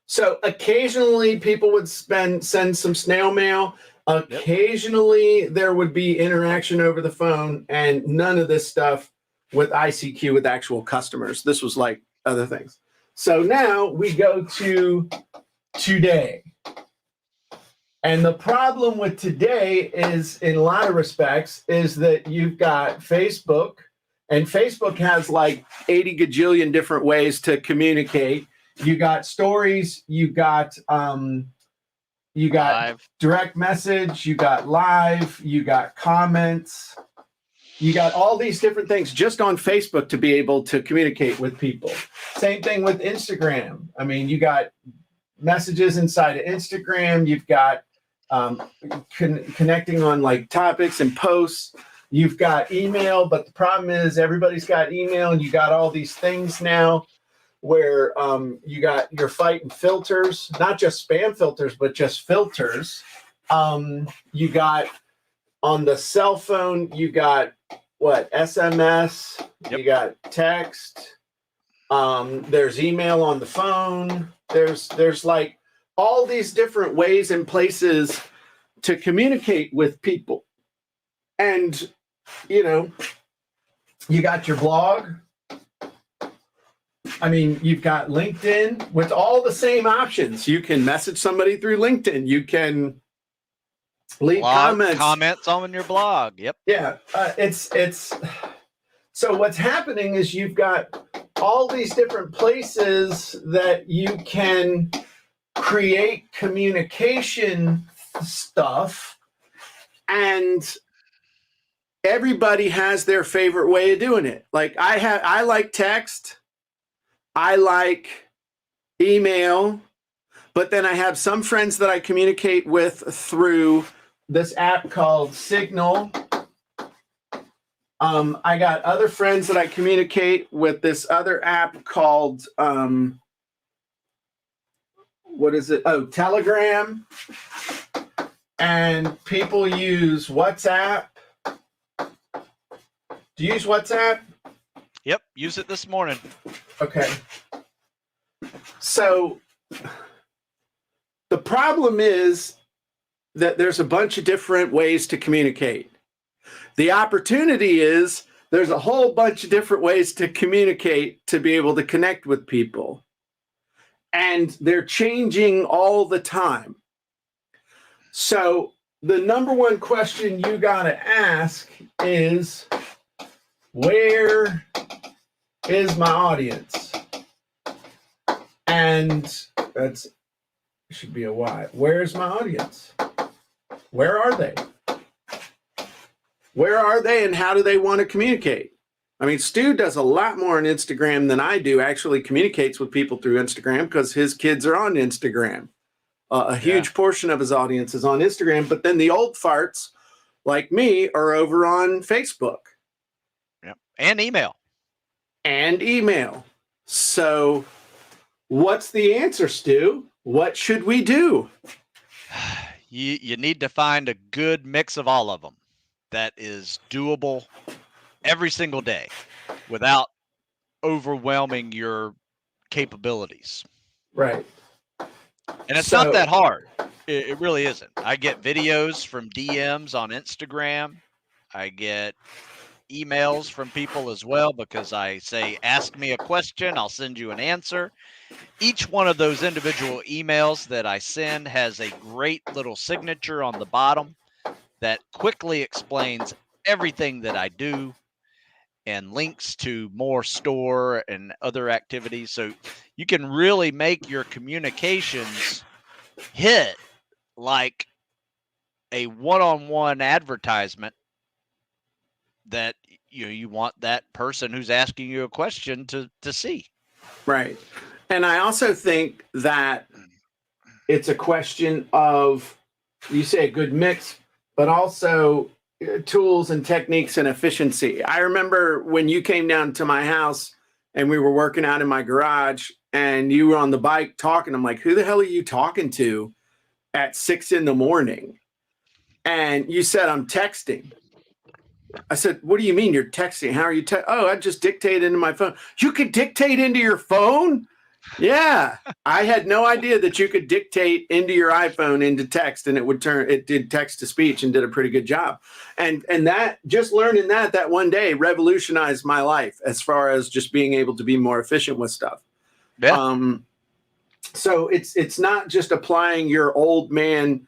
Speaker 1: So occasionally people would send some snail mail. Occasionally there would be interaction over the phone, and none of this stuff with ICQ with actual customers. This was like other things. So now we go to today. And the problem with today is, in a lot of respects, is that you've got Facebook, and Facebook has like 80 gajillion different ways to communicate. You got stories, you got live. Direct message, you got live, you got comments, you got all these different things just on Facebook to be able to communicate with people. Same thing with Instagram. I mean, you got messages inside of Instagram, you've got connecting on like topics and posts. You've got email, but the problem is everybody's got email, and you got all these things now where you're fighting filters, not just spam filters, but just filters. You got on the cell phone, you got what, SMS, You got text, there's email on the phone, there's like all these different ways and places to communicate with people. And, you know, you got your blog. I mean, you've got LinkedIn with all the same options. You can message somebody through LinkedIn. You can leave comments
Speaker 3: on your blog. Yep.
Speaker 1: Yeah. It's so what's happening is you've got all these different places that you can create communication stuff, and everybody has their favorite way of doing it. Like I like text, I like email, but then I have some friends that I communicate with through this app called Signal. I got other friends that I communicate with this other app called what is it? Oh, Telegram. And people use WhatsApp. Do you use WhatsApp?
Speaker 3: Yep, use it this morning.
Speaker 1: Okay. So the problem is that there's a bunch of different ways to communicate. The opportunity is there's a whole bunch of different ways to communicate to be able to connect with people. And they're changing all the time. So the number one question you got to ask is, where is my audience? And that's should be a why. Where's my audience? Where are they? Where are they, and how do they want to communicate? I mean, Stu does a lot more on Instagram than I do, actually communicates with people through Instagram because his kids are on Instagram. A huge portion of his audience is on Instagram, but then the old farts like me are over on Facebook.
Speaker 3: Yep. And email.
Speaker 1: And email. So what's the answer, Stu? What should we do?
Speaker 3: You need to find a good mix of all of them that is doable every single day without overwhelming your capabilities.
Speaker 1: Right.
Speaker 3: And it's not that hard. It really isn't. I get videos from DMs on Instagram. I get emails from people as well because I say, ask me a question, I'll send you an answer. Each one of those individual emails that I send has a great little signature on the bottom that quickly explains everything that I do and links to more store and other activities. So you can really make your communications hit like a one-on-one advertisement that you want that person who's asking you a question to see.
Speaker 1: Right. And I also think that it's a question of, you say a good mix, but also tools and techniques and efficiency. I remember when you came down to my house and we were working out in my garage and you were on the bike talking. I'm like, who the hell are you talking to at 6 a.m? And you said, I'm texting. I said, what do you mean you're texting? How are you? Oh, I just dictate into my phone. You could dictate into your phone? Yeah. I had no idea that you could dictate into your iPhone into text and it did text to speech and did a pretty good job. And that, just learning that one day revolutionized my life as far as just being able to be more efficient with stuff.
Speaker 3: Yeah.
Speaker 1: So it's not just applying your old man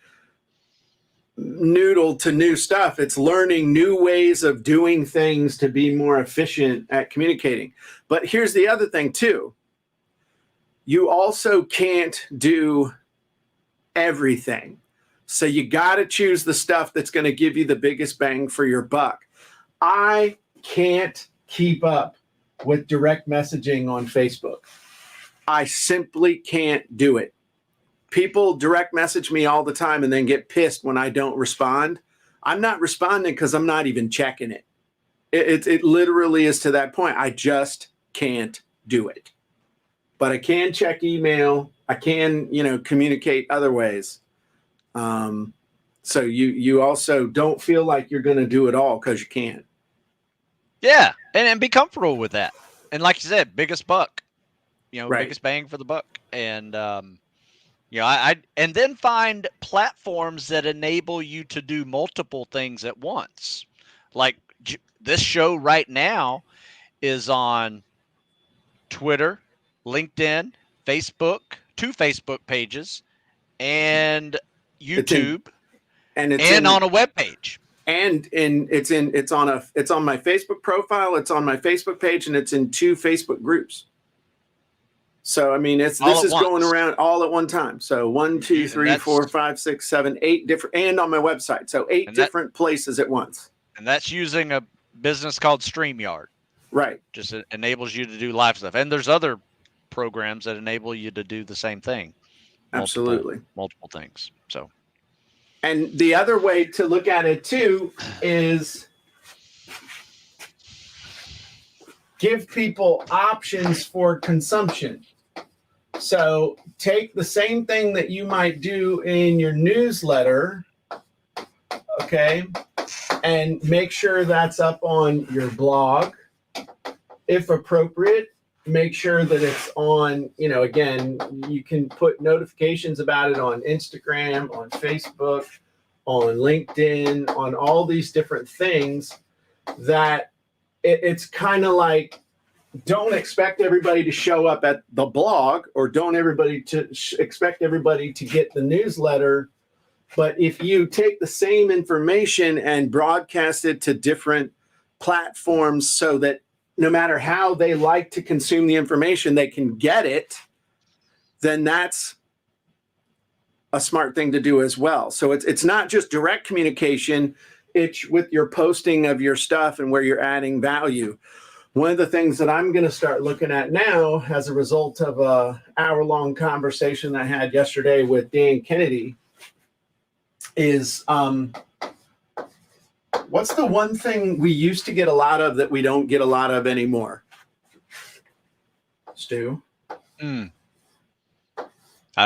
Speaker 1: noodle to new stuff. It's learning new ways of doing things to be more efficient at communicating. But here's the other thing too. You also can't do everything. So you got to choose the stuff that's going to give you the biggest bang for your buck. I can't keep up with direct messaging on Facebook. I simply can't do it. People direct message me all the time and then get pissed when I don't respond. I'm not responding because I'm not even checking it. It literally is to that point. I just can't do it. But I can check email. I can, communicate other ways. So you also don't feel like you're going to do it all because you can't.
Speaker 3: Yeah, and be comfortable with that. And like you said, biggest buck,
Speaker 1: Right.
Speaker 3: biggest bang for the buck. And I and then find platforms that enable you to do multiple things at once. Like this show right now is on Twitter, LinkedIn, Facebook, 2 Facebook pages, and YouTube, and on a web page.
Speaker 1: And it's on my Facebook profile, it's on my Facebook page, and it's in 2 Facebook groups. So I mean, this is going around all at one time. So 1, 2, 3, 4, 5, 6, 7, 8 different, and on my website. So 8 different places at once.
Speaker 3: And that's using a business called StreamYard.
Speaker 1: Right.
Speaker 3: Just enables you to do live stuff. And there's other programs that enable you to do the same thing.
Speaker 1: Absolutely.
Speaker 3: Multiple things. So.
Speaker 1: And the other way to look at it too is give people options for consumption. So take the same thing that you might do in your newsletter, okay, and make sure that's up on your blog. If appropriate, make sure that it's on, again, you can put notifications about it on Instagram, on Facebook, on LinkedIn, on all these different things that it's kind of like, don't expect everybody to show up at the blog or don't expect everybody to get the newsletter. But if you take the same information and broadcast it to different platforms so that no matter how they like to consume the information, they can get it, then that's a smart thing to do as well. So it's not just direct communication, it's with your posting of your stuff and where you're adding value. One of the things that I'm going to start looking at now as a result of a hour-long conversation I had yesterday with Dan Kennedy is What's the one thing we used to get a lot of that we don't get a lot of anymore? Stu?
Speaker 3: I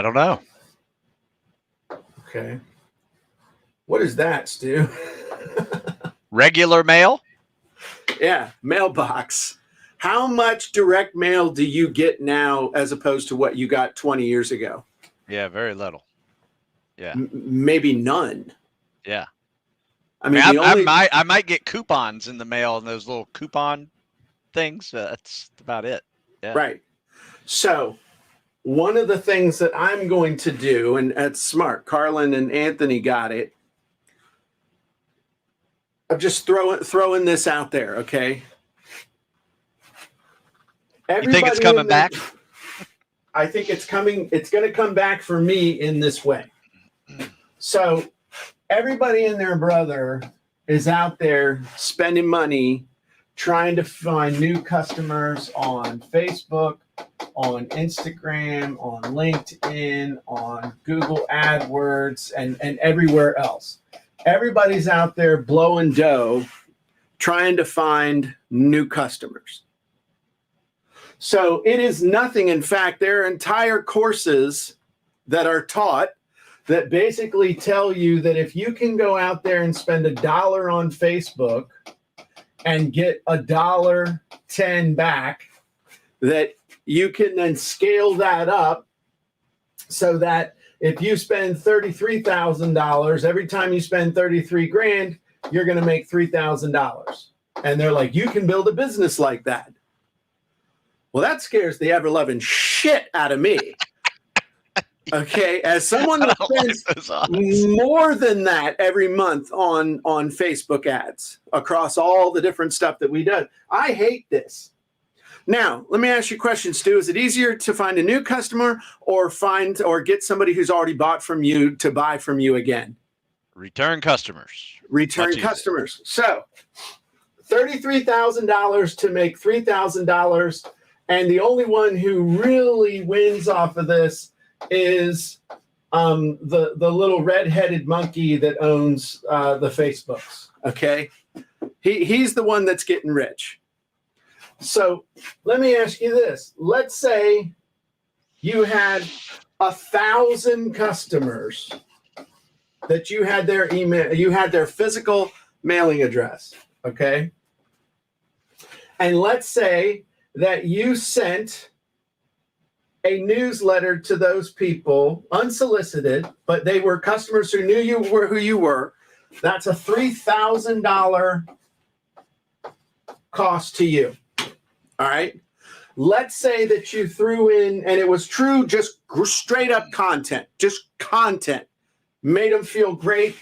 Speaker 3: don't know.
Speaker 1: Okay. What is that, Stu?
Speaker 3: Regular mail?
Speaker 1: Yeah, mailbox. How much direct mail do you get now as opposed to what you got 20 years ago?
Speaker 3: Yeah, very little. Yeah.
Speaker 1: Maybe none.
Speaker 3: Yeah.
Speaker 1: I mean, the only
Speaker 3: I might get coupons in the mail and those little coupon things. That's about it. Yeah.
Speaker 1: right. So one of the things that I'm going to do, and that's smart, Carlin and Anthony got it. I'm just throwing this out there, okay?
Speaker 3: You think it's coming back?
Speaker 1: I think it's coming. It's going to come back for me in this way. So everybody and their brother is out there spending money trying to find new customers on Facebook, on Instagram, on LinkedIn, on Google AdWords, and everywhere else. Everybody's out there blowing dough trying to find new customers. So it is nothing. In fact, there are entire courses that are taught that basically tell you that if you can go out there and spend $1 on Facebook and get $1.10 back, that you can then scale that up so that if you spend $33,000, every time you spend 33 grand, you're going to make $3,000. And they're like, you can build a business like that. Well, that scares the ever-loving shit out of me. Okay, as someone who spends more than that every month on Facebook ads across all the different stuff that we do, I hate this. Now, let me ask you a question, Stu. Is it easier to find a new customer or get somebody who's already bought from you to buy from you again?
Speaker 3: Return customers.
Speaker 1: Return customers. So, $33,000 to make $3,000. And the only one who really wins off of this is the little red-headed monkey that owns the Facebooks. Okay, he's the one that's getting rich. So let me ask you this: let's say you had 1,000 customers that you had their email, you had their physical mailing address. Okay, and let's say that you sent a newsletter to those people unsolicited, but they were customers who knew you were who you were. That's a $3,000 cost to you. All right. Let's say that you threw in, and it was true, just straight up content, made them feel great.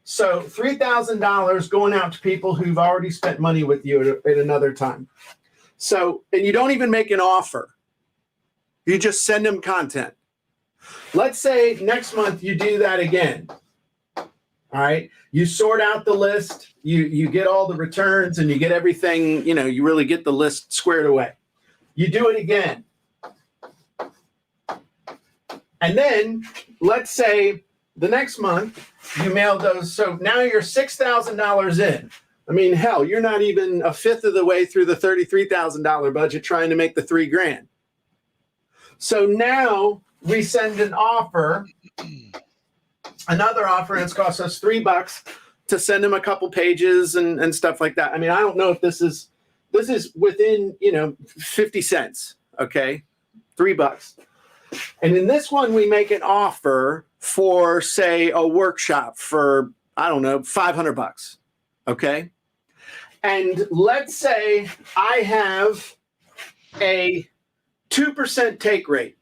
Speaker 1: So $3,000 going out to people who've already spent money with you at another time. So, and you don't even make an offer. You just send them content. Let's say next month you do that again. All right. You sort out the list. You get all the returns and you get everything, you really get the list squared away. You do it again. And then let's say the next month you mail those. So now you're $6,000 in. I mean, hell, you're not even a fifth of the way through the $33,000 budget trying to make the $3,000. So now we send an offer, another offer, and it's cost us $3 to send them a couple pages and stuff like that. I mean, I don't know if this is within 50 cents. Okay, $3. And in this one, we make an offer for, say, a workshop for, I don't know, $500. Okay. And let's say I have a 2% take rate.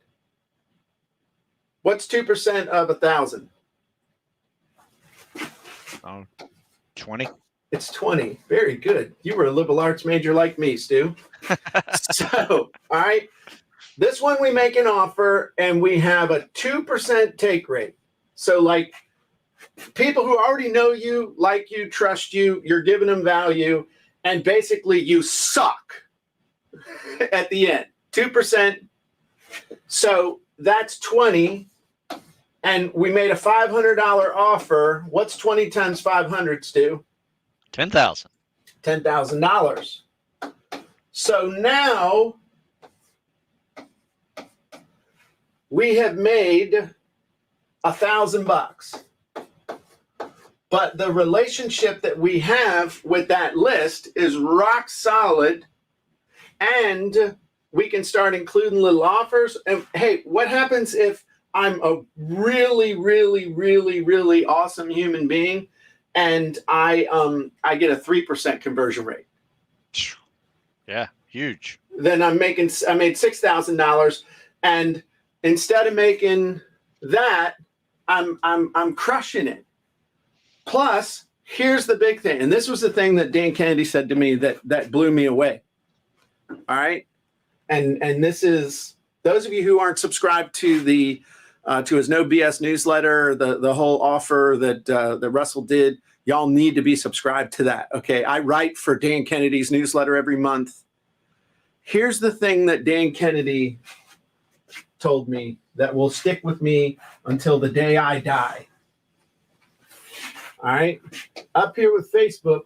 Speaker 1: What's 2% of 1,000?
Speaker 3: 20.
Speaker 1: It's 20. Very good. You were a liberal arts major like me, Stu. So, all right. This one we make an offer and we have a 2% take rate. So like people who already know you, like you, trust you, you're giving them value, and basically you suck at the end. 2%. So that's 20. And we made a $500 offer. What's 20 times 500, Stu?
Speaker 3: $10,000.
Speaker 1: $10,000. So now we have made $1,000. But the relationship that we have with that list is rock solid, and we can start including little offers. And hey, what happens if I'm a really, really, really, really awesome human being and I get a 3% conversion rate?
Speaker 3: Yeah, huge.
Speaker 1: Then I made $6,000, and instead of making that, I'm crushing it. Plus, here's the big thing, and this was the thing that Dan Kennedy said to me that blew me away. All right, and this is those of you who aren't subscribed to the to his No BS newsletter, the whole offer that Russell did. Y'all need to be subscribed to that. Okay, I write for Dan Kennedy's newsletter every month. Here's the thing that Dan Kennedy told me that will stick with me until the day I die. All right, up here with Facebook,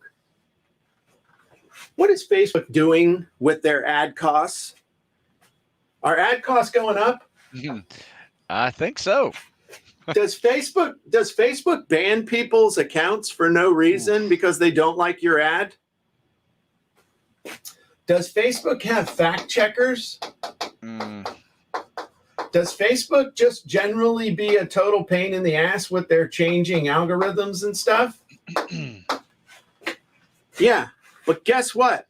Speaker 1: what is Facebook doing with their ad costs? Are ad costs going up?
Speaker 3: I think so.
Speaker 1: Does Facebook ban people's accounts for no reason because they don't like your ad? Does Facebook have fact checkers? Does Facebook just generally be a total pain in the ass with their changing algorithms and stuff? Yeah, but guess what?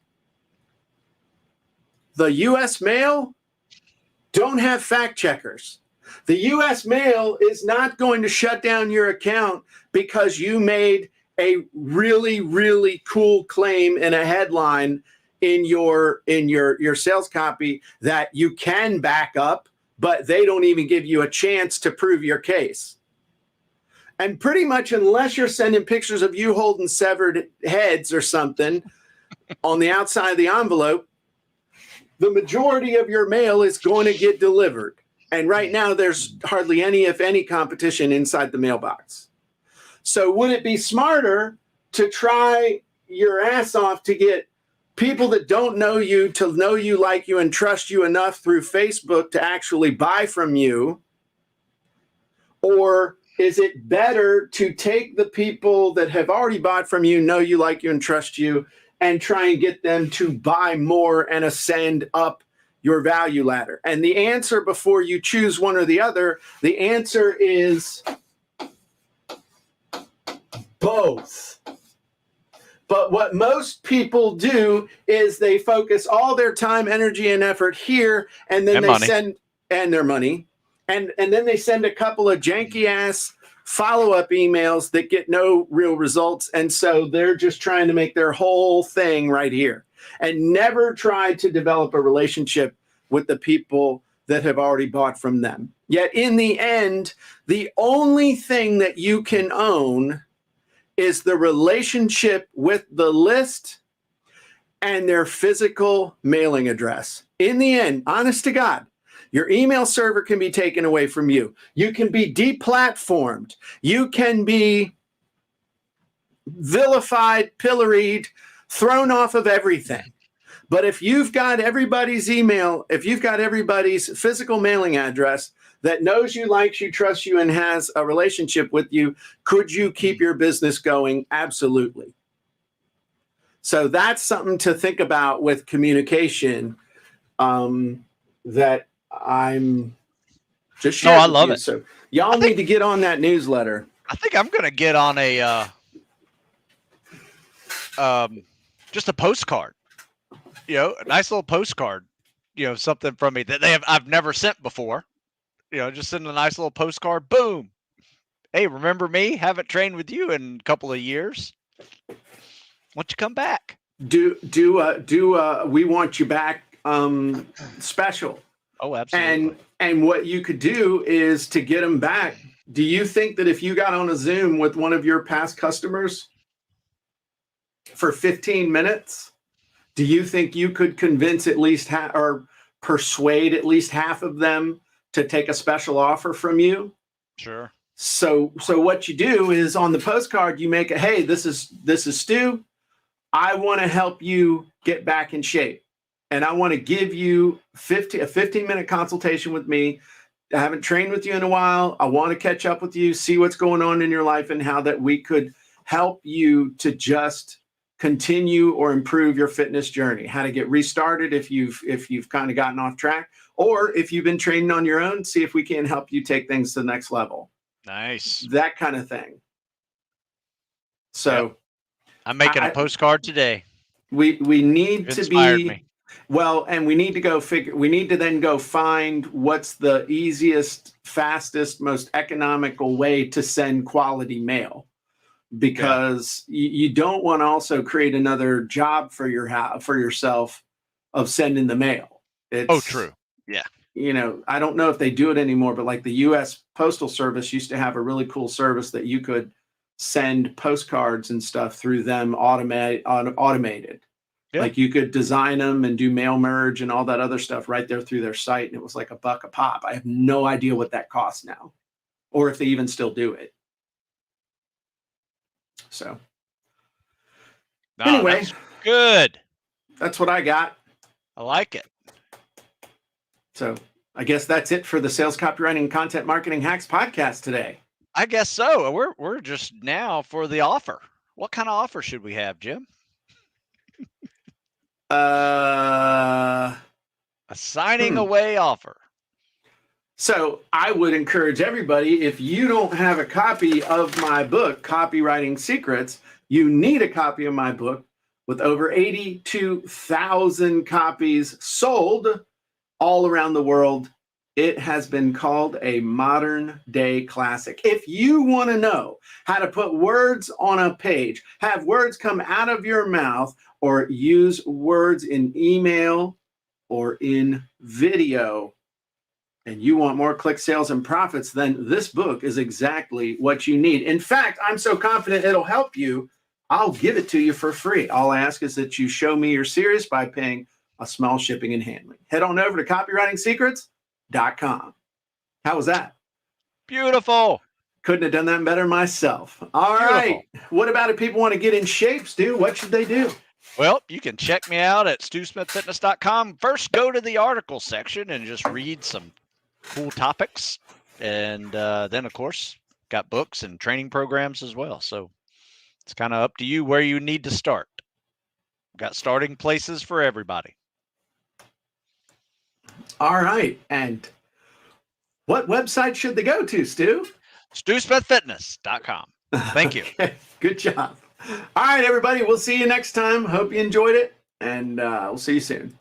Speaker 1: The U.S. mail don't have fact checkers. The U.S. mail is not going to shut down your account because you made a really, really cool claim in a headline in your sales copy that you can back up, but they don't even give you a chance to prove your case. And pretty much unless you're sending pictures of you holding severed heads or something on the outside of the envelope, the majority of your mail is going to get delivered. And right now there's hardly any, if any, competition inside the mailbox. So would it be smarter to try your ass off to get people that don't know you to know you, like you, and trust you enough through Facebook to actually buy from you? Or is it better to take the people that have already bought from you, know you, like you, and trust you, and try and get them to buy more and ascend up your value ladder? And the answer, before you choose one or the other, the answer is both. But what most people do is they focus all their time, energy, and effort here, and then send their money, and then they send a couple of janky ass follow-up emails that get no real results. And so they're just trying to make their whole thing right here and never try to develop a relationship with the people that have already bought from them. Yet in the end, the only thing that you can own is the relationship with the list and their physical mailing address. In the end, honest to God, your email server can be taken away from you. You can be deplatformed. You can be vilified, pilloried, thrown off of everything. But if you've got everybody's email, if you've got everybody's physical mailing address that knows you, likes you, trusts you, and has a relationship with you, could you keep your business going? Absolutely. So that's something to think about with communication that I'm just sharing.
Speaker 3: I love it.
Speaker 1: So y'all need to get on that newsletter.
Speaker 3: I think I'm going to get on a just a postcard, a nice little postcard, something from me that I've never sent before. Just send a nice little postcard. Boom. Hey, remember me? Haven't trained with you in a couple of years. Why don't you come back?
Speaker 1: Do we want you back special?
Speaker 3: Oh, absolutely.
Speaker 1: And what you could do is to get them back. Do you think that if you got on a Zoom with one of your past customers for 15 minutes, do you think you could convince at least or persuade at least half of them to take a special offer from you?
Speaker 3: Sure.
Speaker 1: So what you do is on the postcard, you make it, hey, this is Stu. I want to help you get back in shape. And I want to give you a 15-minute consultation with me. I haven't trained with you in a while. I want to catch up with you, see what's going on in your life, and how that we could help you to just continue or improve your fitness journey. How to get restarted if you've kind of gotten off track, or if you've been training on your own, see if we can help you take things to the next level.
Speaker 3: Nice.
Speaker 1: That kind of thing. So
Speaker 3: yep. I'm making a postcard today.
Speaker 1: We need to be
Speaker 3: me.
Speaker 1: well, and we need to then go find what's the easiest, fastest, most economical way to send quality mail, because you don't want to also create another job for yourself of sending the mail.
Speaker 3: True. Yeah.
Speaker 1: I don't know if they do it anymore, but like the U.S. Postal Service used to have a really cool service that you could send postcards and stuff through them automated. Yeah. Like you could design them and do mail merge and all that other stuff right there through their site. And it was like $1 a pop. I have no idea what that costs now, or if they even still do it. So anyway,
Speaker 3: that's good.
Speaker 1: That's what I got.
Speaker 3: I like it.
Speaker 1: So I guess that's it for the Sales Copywriting and Content Marketing Hacks podcast today.
Speaker 3: I guess so. We're just now for the offer. What kind of offer should we have, Jim? A signing away offer.
Speaker 1: So I would encourage everybody, if you don't have a copy of my book, Copywriting Secrets, you need a copy of my book with over 82,000 copies sold all around the world. It has been called a modern day classic. If you want to know how to put words on a page, have words come out of your mouth, or use words in email or in video, and you want more click sales and profits, then this book is exactly what you need. In fact, I'm so confident it'll help you, I'll give it to you for free. All I ask is that you show me you're serious by paying a small shipping and handling. Head on over to copywritingsecrets.com. How was that?
Speaker 3: Beautiful.
Speaker 1: Couldn't have done that better myself. All right. What about if people want to get in shape, Stu? What should they do?
Speaker 3: Well, you can check me out at StuSmithFitness.com. First, go to the article section and just read some cool topics. And then, of course, got books and training programs as well. So it's kind of up to you where you need to start. Got starting places for everybody.
Speaker 1: All right. And what website should they go to, Stu?
Speaker 3: StuSmithFitness.com. Thank you.
Speaker 1: Okay. Good job. All right, everybody. We'll see you next time. Hope you enjoyed it, and we'll see you soon.